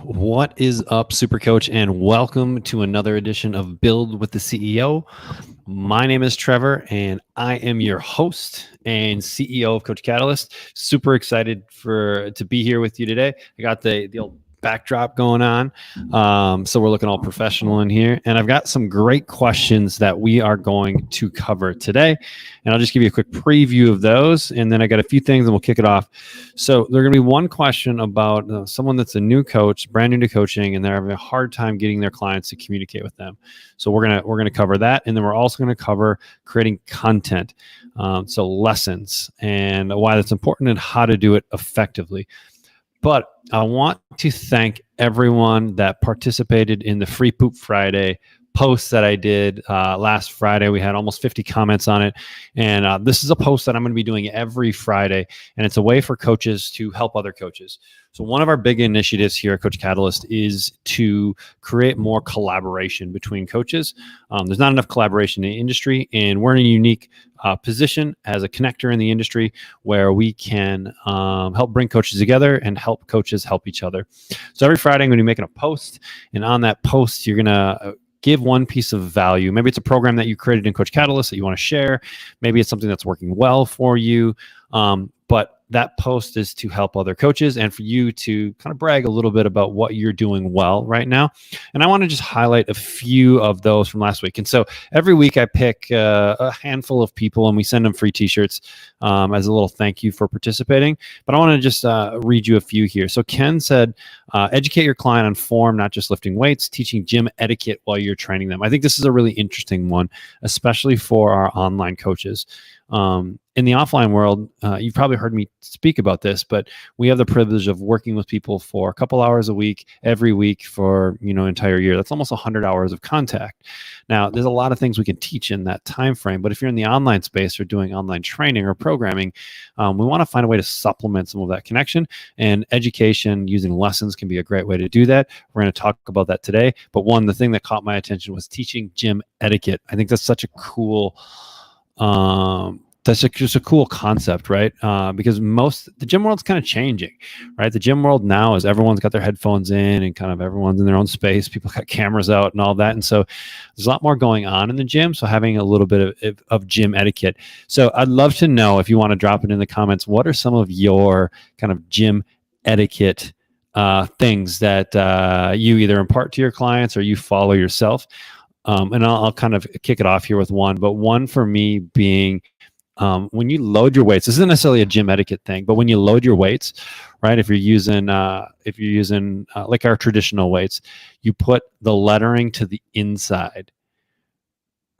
What is up, Super Coach, and welcome to another edition of Build with the CEO. My name is Trevor, and I am your host and CEO of Coach Catalyst. Super excited to be here with you today. I got the old backdrop going on, so we're looking all professional in here, and I've got some great questions that we are going to cover today, and I'll just give you a quick preview of those, and then I got a few things and we'll kick it off. So there's going to be one question about someone that's a new coach, brand new to coaching, and they're having a hard time getting their clients to communicate with them. So we're gonna cover that, and then we're also going to cover creating content, so lessons and why that's important and how to do it effectively. But I want to thank everyone that participated in the Free Poop Friday post that I did last Friday. We had almost 50 comments on it. And this is a post that I'm going to be doing every Friday. And it's a way for coaches to help other coaches. So one of our big initiatives here at Coach Catalyst is to create more collaboration between coaches. There's not enough collaboration in the industry, and we're in a unique position as a connector in the industry where we can help bring coaches together and help coaches help each other. So every Friday, I'm going to be making a post, and on that post, you're going to give one piece of value. Maybe it's a program that you created in Coach Catalyst that you want to share. Maybe it's something that's working well for you. But that post is to help other coaches and for you to kind of brag a little bit about what you're doing well right now. And I want to just highlight a few of those from last week. And so every week I pick a handful of people and we send them free t-shirts as a little thank you for participating. But I want to just read you a few here. So Ken said, educate your client on form, not just lifting weights, teaching gym etiquette while you're training them. I think this is a really interesting one, especially for our online coaches. In the offline world, you've probably heard me speak about this, but we have the privilege of working with people for a couple hours a week, every week for, an entire year. That's almost 100 hours of contact. Now, there's a lot of things we can teach in that time frame, but if you're in the online space or doing online training or programming, we want to find a way to supplement some of that connection, and education using lessons can be a great way to do that. We're going to talk about that today. But the thing that caught my attention was teaching gym etiquette. I think that's such a cool just a cool concept, right? Because the gym world's kind of changing, right? The gym world now is everyone's got their headphones in and kind of everyone's in their own space. People got cameras out and all that. And so there's a lot more going on in the gym. So having a little bit of gym etiquette. So I'd love to know, if you want to drop it in the comments, what are some of your kind of gym etiquette things that you either impart to your clients or you follow yourself? And I'll kind of kick it off here with one, but one for me being, when you load your weights, this isn't necessarily a gym etiquette thing, but when you load your weights, right? If you're using like our traditional weights, you put the lettering to the inside,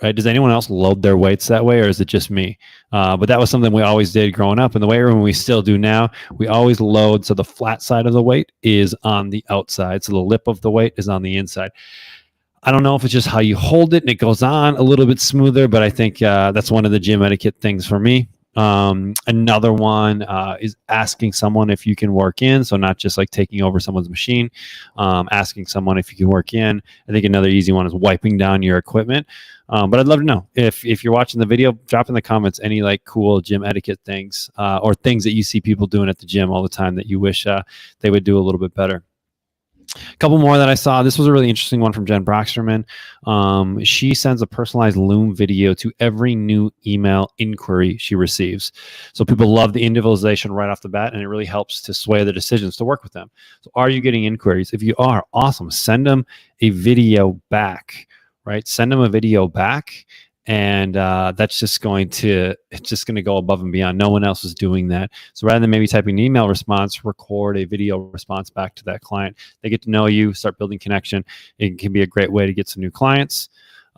right? Does anyone else load their weights that way, or is it just me? But that was something we always did growing up, and the weight room we still do now. We always load so the flat side of the weight is on the outside, so the lip of the weight is on the inside. I don't know if it's just how you hold it and it goes on a little bit smoother, but I think that's one of the gym etiquette things for me. Another one is asking someone if you can work in. So not just like taking over someone's machine, asking someone if you can work in. I think another easy one is wiping down your equipment. But I'd love to know if you're watching the video, drop in the comments any like cool gym etiquette things or things that you see people doing at the gym all the time that you wish they would do a little bit better. A couple more that I saw. This was a really interesting one from Jen Broxterman. She sends a personalized Loom video to every new email inquiry she receives. So people love the individualization right off the bat, and it really helps to sway the decisions to work with them. So are you getting inquiries? If you are, awesome. Send them a video back, right? Send them a video back. And it's just going to go above and beyond. No one else is doing that. So rather than maybe typing an email response, record a video response back to that client. They get to know you, start building connection. It can be a great way to get some new clients.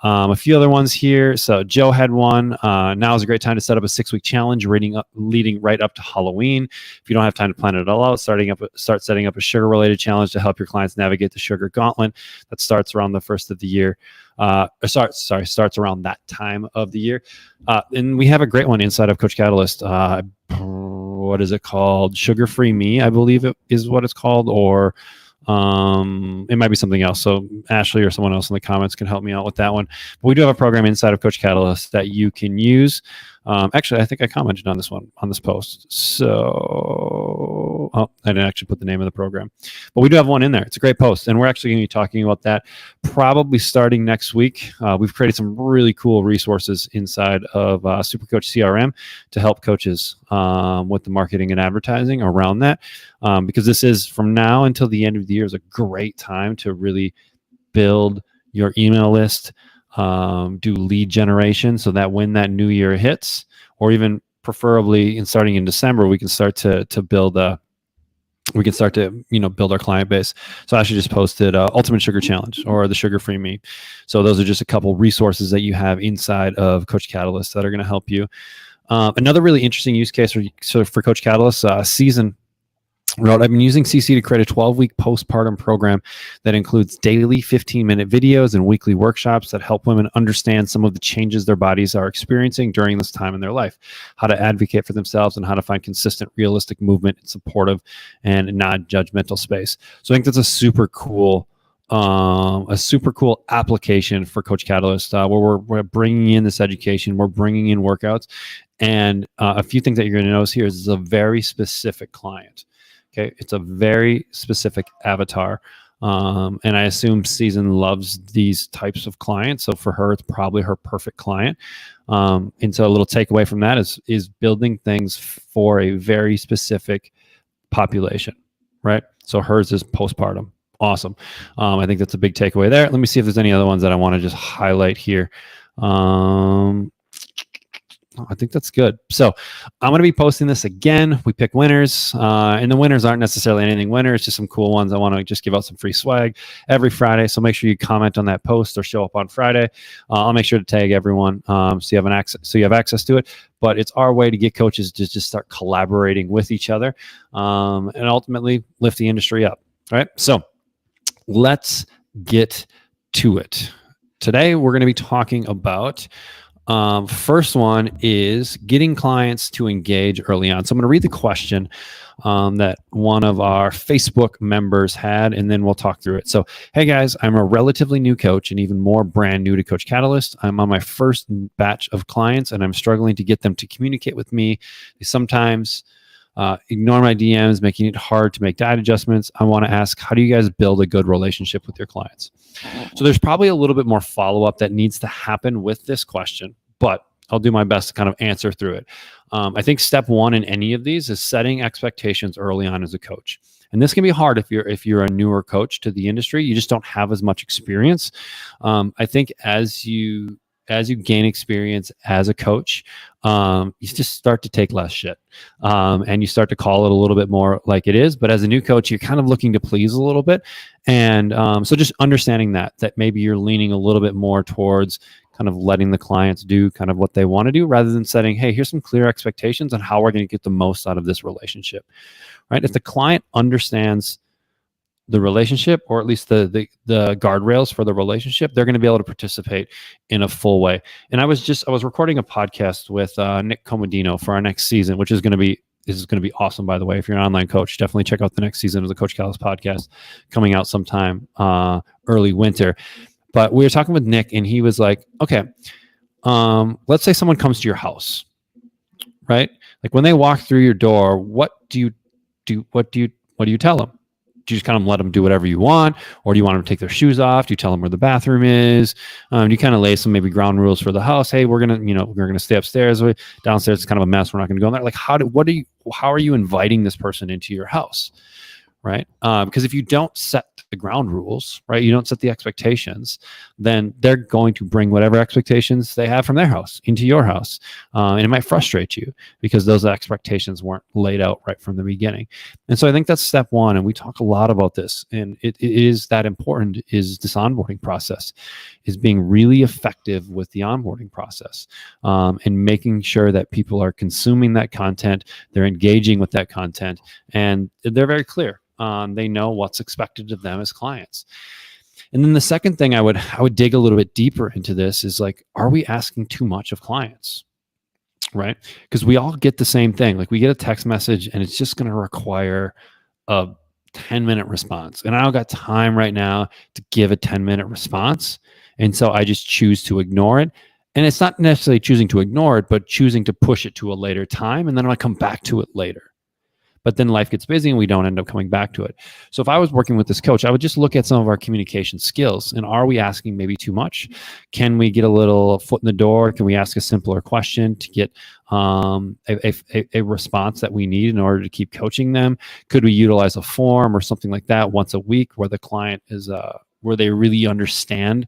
A few other ones here. So Joe had one. Now is a great time to set up a 6-week challenge leading right up to Halloween. If you don't have time to plan it all out, start setting up a sugar-related challenge to help your clients navigate the sugar gauntlet that starts around the first of the year. Starts around that time of the year. And we have a great one inside of Coach Catalyst. What is it called? Sugar-Free Me, I believe it is what it's called, or it might be something else. So Ashley or someone else in the comments can help me out with that one. But we do have a program inside of Coach Catalyst that you can use Actually, I think I commented on this post. So, I didn't actually put the name of the program, but we do have one in there. It's a great post, and we're actually going to be talking about that probably starting next week. We've created some really cool resources inside of Supercoach CRM to help coaches with the marketing and advertising around that, because this is, from now until the end of the year, is a great time to really build your email list, do lead generation, so that when that new year hits, or even preferably in starting in December, we can start to build build our client base. So I actually just posted Ultimate Sugar Challenge or the Sugar Free Me. So those are just a couple resources that you have inside of Coach Catalyst that are going to help you. Another really interesting use case for Coach Catalyst, Season wrote, I've been using CC to create a 12-week postpartum program that includes daily 15-minute videos and weekly workshops that help women understand some of the changes their bodies are experiencing during this time in their life, how to advocate for themselves, and how to find consistent, realistic movement in supportive and non-judgmental space. So I think that's a super cool application for Coach Catalyst, where we're bringing in this education, we're bringing in workouts, and a few things that you're going to notice here is a very specific client. Okay, it's a very specific avatar, and I assume Season loves these types of clients. So for her, it's probably her perfect client. And so a little takeaway from that is building things for a very specific population, right? So hers is postpartum. Awesome. I think that's a big takeaway there. Let me see if there's any other ones that I want to just highlight here. I think that's good. So I'm going to be posting this again. We pick winners, and the winners aren't necessarily anything winner. It's just some cool ones. I want to just give out some free swag every Friday. So make sure you comment on that post or show up on Friday. I'll make sure to tag everyone so you have access to it. But it's our way to get coaches to just start collaborating with each other, and ultimately lift the industry up. All right. So let's get to it. Today we're going to be talking about. First one is getting clients to engage early on. So I'm going to read the question that one of our Facebook members had, and then we'll talk through it. So, hey guys, I'm a relatively new coach and even more brand new to Coach Catalyst. I'm on my first batch of clients and I'm struggling to get them to communicate with me. They sometimes ignore my DMs, making it hard to make diet adjustments. I want to ask, how do you guys build a good relationship with your clients? So there's probably a little bit more follow-up that needs to happen with this question, but I'll do my best to kind of answer through it. I think step one in any of these is setting expectations early on as a coach. And this can be hard if you're a newer coach to the industry. You just don't have as much experience. I think as you gain experience as a coach, you just start to take less shit, and you start to call it a little bit more like it is. But as a new coach, you're kind of looking to please a little bit. And so just understanding that maybe you're leaning a little bit more towards kind of letting the clients do kind of what they want to do, rather than setting, hey, here's some clear expectations on how we're going to get the most out of this relationship, right? If the client understands the relationship, or at least the guardrails for the relationship, they're going to be able to participate in a full way. And I was recording a podcast with Nick Comodino for our next season, which is going to be awesome, by the way. If you're an online coach, definitely check out the next season of the Coach Catalyst podcast coming out sometime early winter. But we were talking with Nick, and he was like, okay, let's say someone comes to your house, right? Like when they walk through your door, what do you tell them? Do you just kind of let them do whatever you want, or do you want them to take their shoes off? Do you tell them where the bathroom is? Do you kind of lay some maybe ground rules for the house? Hey, we're gonna stay upstairs. Downstairs it's kind of a mess. We're not gonna go in there. Like how are you inviting this person into your house, right? Because if you don't set the ground rules, right, you don't set the expectations, then they're going to bring whatever expectations they have from their house into your house, and it might frustrate you because those expectations weren't laid out right from the beginning. And so I think that's step one, and we talk a lot about this, and it is that important, is this onboarding process, is being really effective with the onboarding process, and making sure that people are consuming that content, they're engaging with that content, and they're very clear. They know what's expected of them as clients. And then the second thing I would dig a little bit deeper into this is like, are we asking too much of clients, right? Because we all get the same thing. Like we get a text message and it's just going to require a 10-minute response. And I don't got time right now to give a 10-minute response. And so I just choose to ignore it. And it's not necessarily choosing to ignore it, but choosing to push it to a later time. And then I come back to it later. But then life gets busy and we don't end up coming back to it. So if I was working with this coach, I would just look at some of our communication skills. And are we asking maybe too much? Can we get a little foot in the door? Can we ask a simpler question to get a response that we need in order to keep coaching them? Could we utilize a form or something like that once a week where the client is, where they really understand,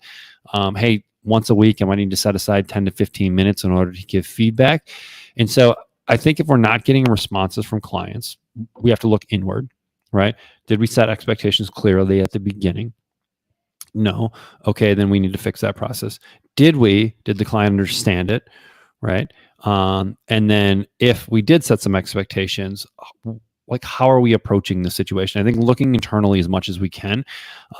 hey, once a week, I might need to set aside 10 to 15 minutes in order to give feedback. And so I think if we're not getting responses from clients, we have to look inward, right? Did we set expectations clearly at the beginning? No. Okay, then we need to fix that process. Did the client understand it, right? And then if we did set some expectations, like how are we approaching the situation? I think looking internally as much as we can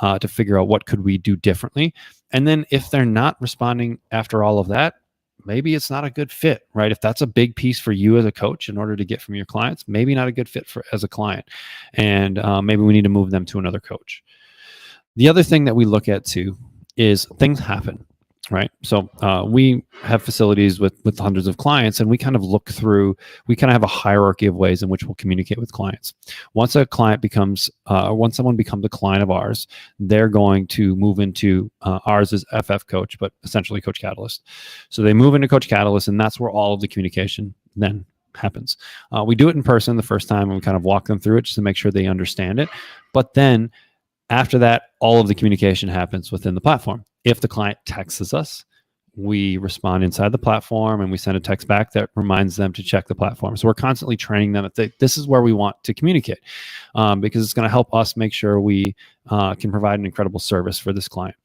to figure out what could we do differently. And then if they're not responding after all of that, maybe it's not a good fit, right? If that's a big piece for you as a coach in order to get from your clients, maybe not a good fit for as a client. And maybe we need to move them to another coach. The other thing that we look at too is things happen, right? So we have facilities with hundreds of clients, and we kind of look through, we kind of have a hierarchy of ways in which we'll communicate with clients. Once a client becomes, once someone becomes a client of ours, they're going to move into, ours is FF Coach, but essentially Coach Catalyst. So they move into Coach Catalyst, and that's where all of the communication then happens. We do it in person the first time, and we kind of walk them through it just to make sure they understand it. But then after that, all of the communication happens within the platform. If the client texts us, we respond inside the platform and we send a text back that reminds them to check the platform. So we're constantly training them that this is where we want to communicate because it's going to help us make sure we can provide an incredible service for this client.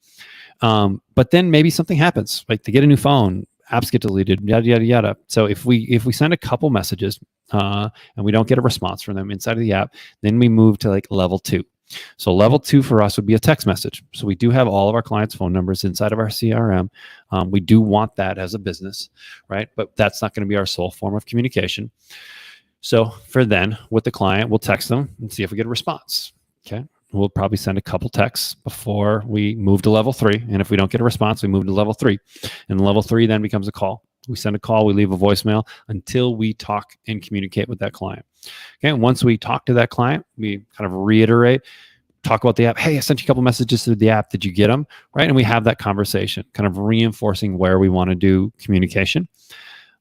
But then maybe something happens, like they get a new phone, apps get deleted, yada, yada, yada. So if we send a couple messages and we don't get a response from them inside of the app, then we move to like level 2. So level 2 for us would be a text message. So we do have all of our clients' phone numbers inside of our CRM. We do want that as a business, right? But that's not going to be our sole form of communication. So for then, with the client, we'll text them and see if we get a response. Okay. We'll probably send a couple texts before we move to level 3. And if we don't get a response, we move to level 3. And level 3 then becomes a call. We send a call, we leave a voicemail until we talk and communicate with that client. Okay, and once we talk to that client, we kind of reiterate, talk about the app. Hey, I sent you a couple messages to the app. Did you get them? Right, and we have that conversation, kind of reinforcing where we want to do communication.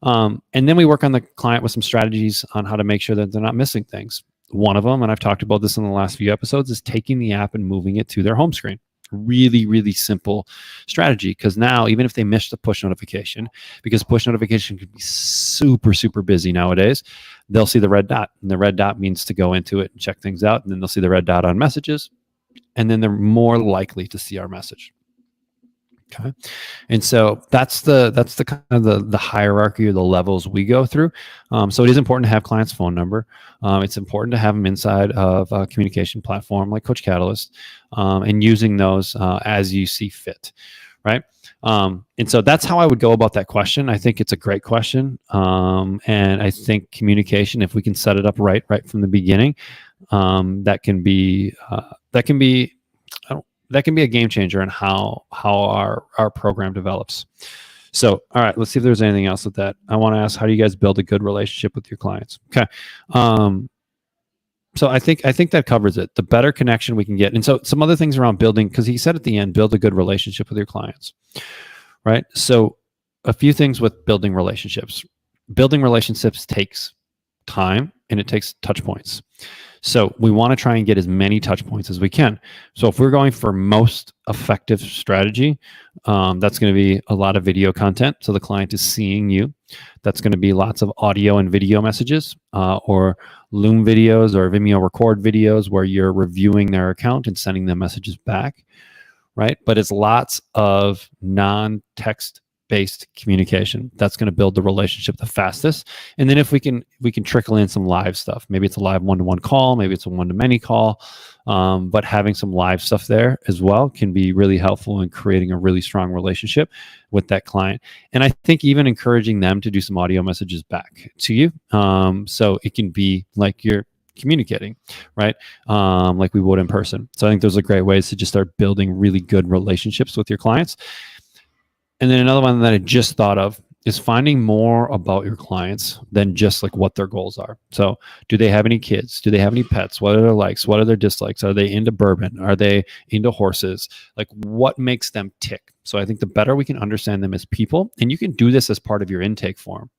And then we work on the client with some strategies on how to make sure that they're not missing things. One of them, and I've talked about this in the last few episodes, is taking the app and moving it to their home screen. Really, really simple strategy, because now even if they miss the push notification, because push notification can be super, super busy nowadays, they'll see the red dot, and the red dot means to go into it and check things out, and then they'll see the red dot on messages, and then they're more likely to see our message. Okay, and so that's the kind of the hierarchy or the levels we go through. So it is important to have clients' phone number. It's important to have them inside of a communication platform like Coach Catalyst, and using those as you see fit, right? And so that's how I would go about that question. I think it's a great question, and I think communication, if we can set it up right from the beginning, that can be a game changer in how our program develops. So, all right, let's see if there's anything else with that. I want to ask, how do you guys build a good relationship with your clients? Okay. So I think that covers it. The better connection we can get. And so some other things around building, because he said at the end, build a good relationship with your clients, right? So a few things with building relationships. Building relationships takes time and it takes touch points. So we want to try and get as many touch points as we can. So if we're going for most effective strategy, that's going to be a lot of video content. So the client is seeing you. That's going to be lots of audio and video messages, or Loom videos or Vimeo record videos where you're reviewing their account and sending them messages back, right? But it's lots of non-text based communication. That's going to build the relationship the fastest. And then if we can trickle in some live stuff. Maybe it's a live one-to-one call, maybe it's a one-to-many call, but having some live stuff there as well can be really helpful in creating a really strong relationship with that client. And I think even encouraging them to do some audio messages back to you, so it can be like you're communicating, right? Like we would in person. So I think those are great ways to just start building really good relationships with your clients. And then another one that I just thought of is finding more about your clients than just like what their goals are. So do they have any kids? Do they have any pets? What are their likes? What are their dislikes? Are they into bourbon? Are they into horses? Like what makes them tick? So I think the better we can understand them as people, and you can do this as part of your intake form.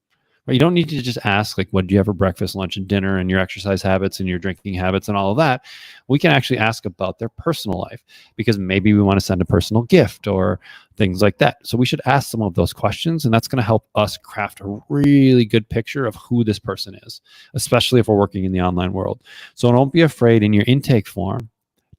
Right? You don't need to just ask like, what do you have for breakfast, lunch, and dinner, and your exercise habits and your drinking habits and all of that. We can actually ask about their personal life, because maybe we want to send a personal gift or things like that. So we should ask some of those questions, and that's going to help us craft a really good picture of who this person is, especially if we're working in the online world. So don't be afraid in your intake form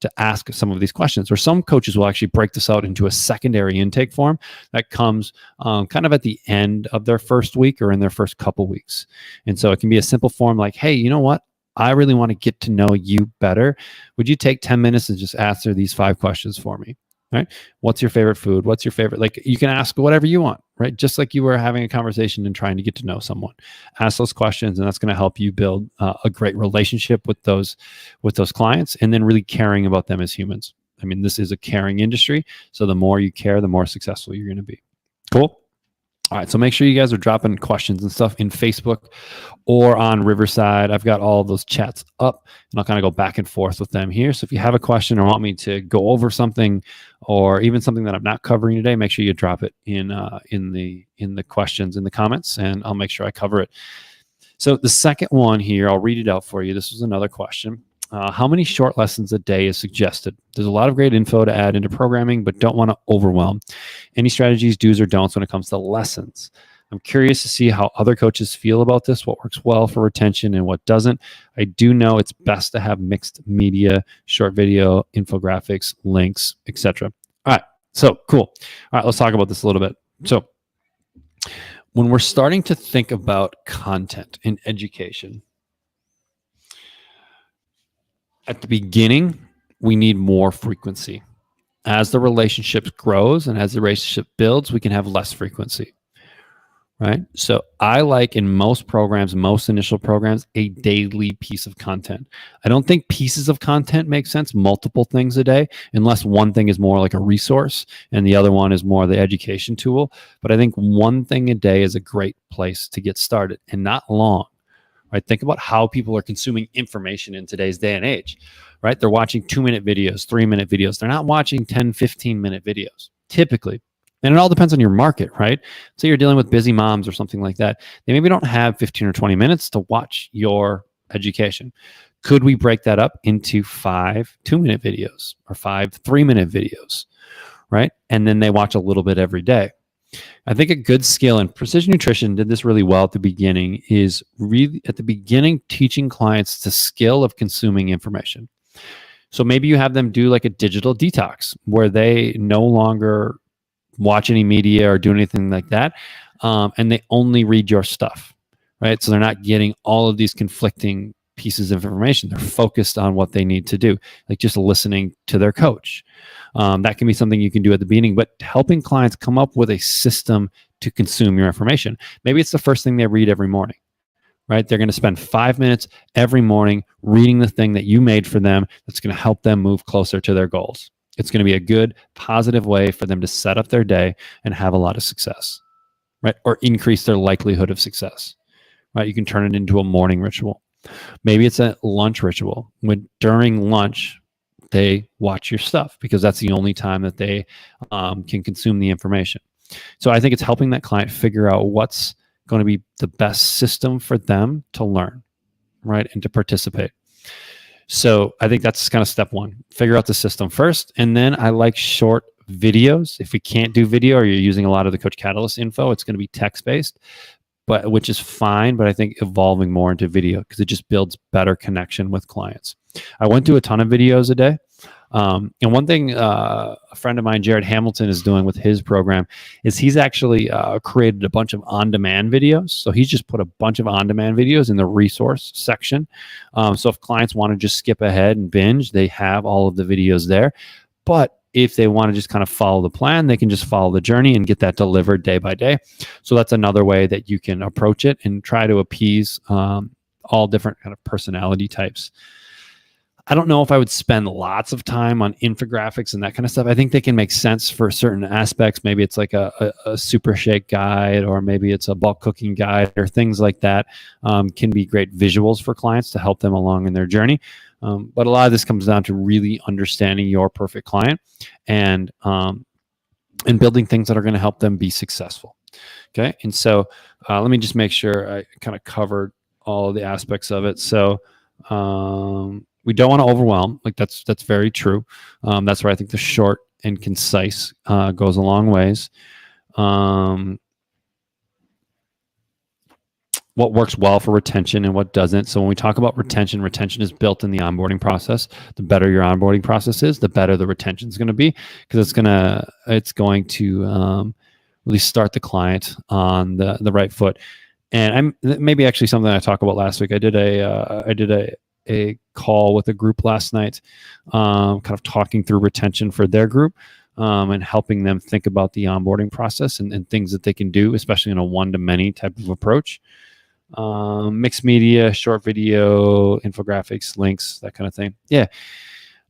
to ask some of these questions, or some coaches will actually break this out into a secondary intake form that comes kind of at the end of their first week or in their first couple weeks. And so it can be a simple form like, hey, you know what? I really want to get to know you better. Would you take 10 minutes and just answer these 5 questions for me? Right? What's your favorite food? What's your favorite? Like, you can ask whatever you want, right? Just like you were having a conversation and trying to get to know someone. Ask those questions, and that's going to help you build a great relationship with those clients, and then really caring about them as humans. I mean, this is a caring industry, so the more you care, the more successful you're going to be. Cool. All right, so make sure you guys are dropping questions and stuff in Facebook or on Riverside. I've got all of those chats up, and I'll kind of go back and forth with them here. So if you have a question or want me to go over something, or even something that I'm not covering today, make sure you drop it in the questions in the comments, and I'll make sure I cover it. So the second one here, I'll read it out for you. This was another question. How many short lessons a day is suggested? There's a lot of great info to add into programming, but don't want to overwhelm. Any strategies, do's or don'ts when it comes to lessons? I'm curious to see how other coaches feel about this, what works well for retention and what doesn't. I do know it's best to have mixed media, short video, infographics, links, etc. All right, so cool. All right, let's talk about this a little bit. So when we're starting to think about content in education, at the beginning, we need more frequency. As the relationship grows and as the relationship builds, we can have less frequency, right? So I like, in most programs, most initial programs, a daily piece of content. I don't think pieces of content make sense, multiple things a day, unless one thing is more like a resource and the other one is more the education tool. But I think one thing a day is a great place to get started, and not long. Right? Think about how people are consuming information in today's day and age, right? They're watching 2-minute videos, 3-minute videos. They're not watching 10, 15-minute videos, typically. And it all depends on your market, right? So you're dealing with busy moms or something like that. They maybe don't have 15 or 20 minutes to watch your education. Could we break that up into 5 2-minute videos or 5 3-minute videos, right? And then they watch a little bit every day. I think a good skill, and Precision Nutrition did this really well at the beginning, is really at the beginning teaching clients the skill of consuming information. So maybe you have them do like a digital detox where they no longer watch any media or do anything like that, and they only read your stuff, right? So they're not getting all of these conflicting pieces of information. They're focused on what they need to do, like just listening to their coach. That can be something you can do at the beginning, but helping clients come up with a system to consume your information. Maybe it's the first thing they read every morning, right? They're going to spend 5 minutes every morning reading the thing that you made for them that's going to help them move closer to their goals. It's going to be a good, positive way for them to set up their day and have a lot of success, right? Or increase their likelihood of success, right? You can turn it into a morning ritual. Maybe it's a lunch ritual. When during lunch, they watch your stuff because that's the only time that they can consume the information. So I think it's helping that client figure out what's going to be the best system for them to learn, right? And to participate. So I think that's kind of step one. Figure out the system first. And then I like short videos. If we can't do video or you're using a lot of the Coach Catalyst info, it's going to be text-based, which is fine, but I think evolving more into video because it just builds better connection with clients. I went through a ton of videos a day. And one thing a friend of mine, Jared Hamilton, is doing with his program is he's actually created a bunch of on-demand videos. So he's just put a bunch of on-demand videos in the resource section. So if clients want to just skip ahead and binge, they have all of the videos there. But if they want to just kind of follow the plan, they can just follow the journey and get that delivered day by day. So that's another way that you can approach it and try to appease all different kind of personality types. I don't know if I would spend lots of time on infographics and that kind of stuff. I think they can make sense for certain aspects. Maybe it's like a super shake guide, or maybe it's a bulk cooking guide, or things like that can be great visuals for clients to help them along in their journey. But a lot of this comes down to really understanding your perfect client and building things that are going to help them be successful. Okay. And so let me just make sure I kind of covered all of the aspects of it. So we don't want to overwhelm. Like that's very true. That's where I think the short and concise goes a long ways. What works well for retention and what doesn't. So when we talk about retention is built in the onboarding process. The better your onboarding process is, the better the retention is going to be, because it's going to really start the client on the right foot. And maybe actually something I talked about last week. I did a call with a group last night, kind of talking through retention for their group, and helping them think about the onboarding process and things that they can do, especially in a one-to-many type of approach. Mixed media, short video, infographics, links, that kind of thing. Yeah.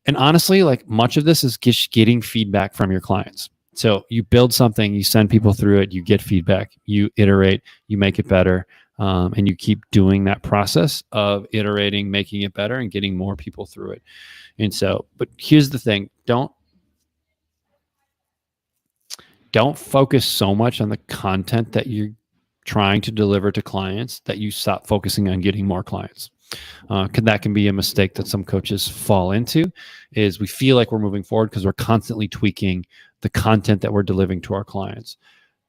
And honestly, like much of this is just getting feedback from your clients. So you build something, you send people through it, you get feedback, you iterate, you make it better. And you keep doing that process of iterating, making it better, and getting more people through it. And so, but here's the thing: don't focus so much on the content that you're trying to deliver to clients that you stop focusing on getting more clients. That can be a mistake that some coaches fall into. Is we feel like we're moving forward because we're constantly tweaking the content that we're delivering to our clients.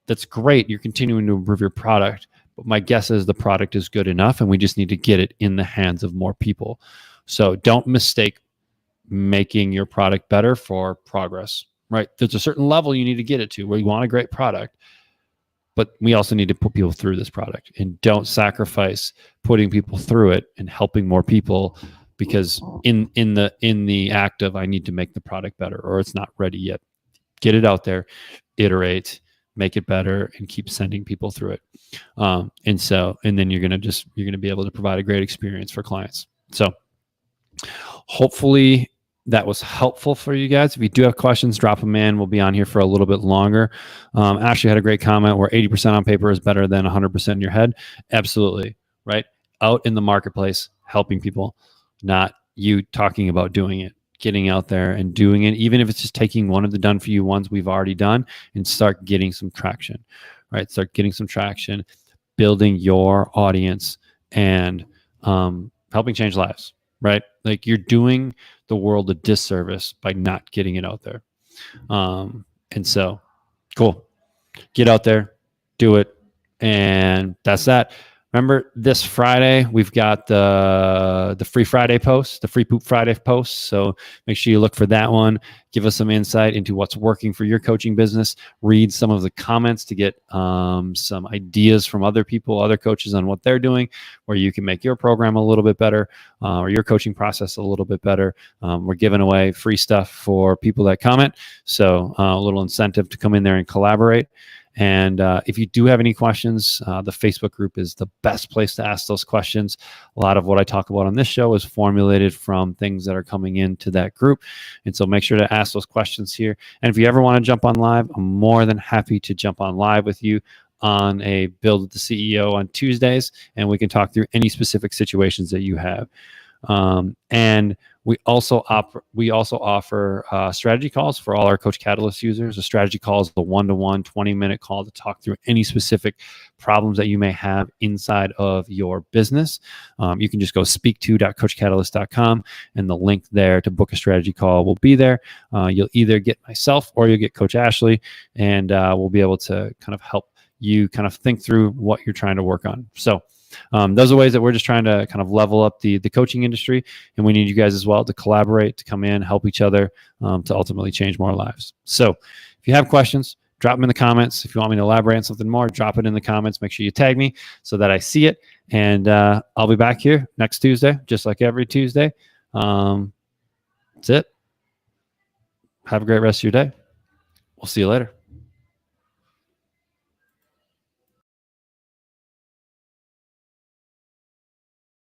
That's great. You're continuing to improve your product. But my guess is the product is good enough and we just need to get it in the hands of more people. So don't mistake making your product better for progress, right? There's a certain level you need to get it to where you want a great product, but we also need to put people through this product, and don't sacrifice putting people through it and helping more people because in the act of I need to make the product better or it's not ready yet. Get it out there, iterate, make it better, and keep sending people through it. And then you're going to be able to provide a great experience for clients. So hopefully that was helpful for you guys. If you do have questions, drop them in. We'll be on here for a little bit longer. Ashley had a great comment where 80% on paper is better than 100% in your head. Absolutely. Right. Out in the marketplace, helping people, not you talking about doing it. Getting out there and doing it, even if it's just taking one of the done for you ones we've already done, and start getting some traction, right? Start getting some traction, building your audience, and helping change lives, right? Like you're doing the world a disservice by not getting it out there. And so, cool. Get out there, do it, and that's that. Remember, this Friday, we've got the Free Friday post, the Free Poop Friday post. So make sure you look for that one. Give us some insight into what's working for your coaching business. Read some of the comments to get some ideas from other people, other coaches on what they're doing, where you can make your program a little bit better or your coaching process a little bit better. We're giving away free stuff for people that comment. So a little incentive to come in there and collaborate. And if you do have any questions, the Facebook group is the best place to ask those questions. A lot of what I talk about on this show is formulated from things that are coming into that group. And so make sure to ask those questions here. And if you ever want to jump on live, I'm more than happy to jump on live with you on a Build with the CEO on Tuesdays, and we can talk through any specific situations that you have. And we also offer strategy calls for all our Coach Catalyst users. A strategy call is the one-to-one 20-minute call to talk through any specific problems that you may have inside of your business. You can just go speak2.coachcatalyst.com, and the link there to book a strategy call will be there. You'll either get myself or you'll get Coach Ashley, and we'll be able to kind of help you kind of think through what you're trying to work on. So those are ways that we're just trying to kind of level up the coaching industry, and we need you guys as well to collaborate, to come in, help each other to ultimately change more lives. So if you have questions, drop them in the comments. If you want me to elaborate on something more, drop it in the comments. Make sure you tag me so that I see it, and I'll be back here next Tuesday, just like every Tuesday. That's it. Have a great rest of your day. We'll see you later.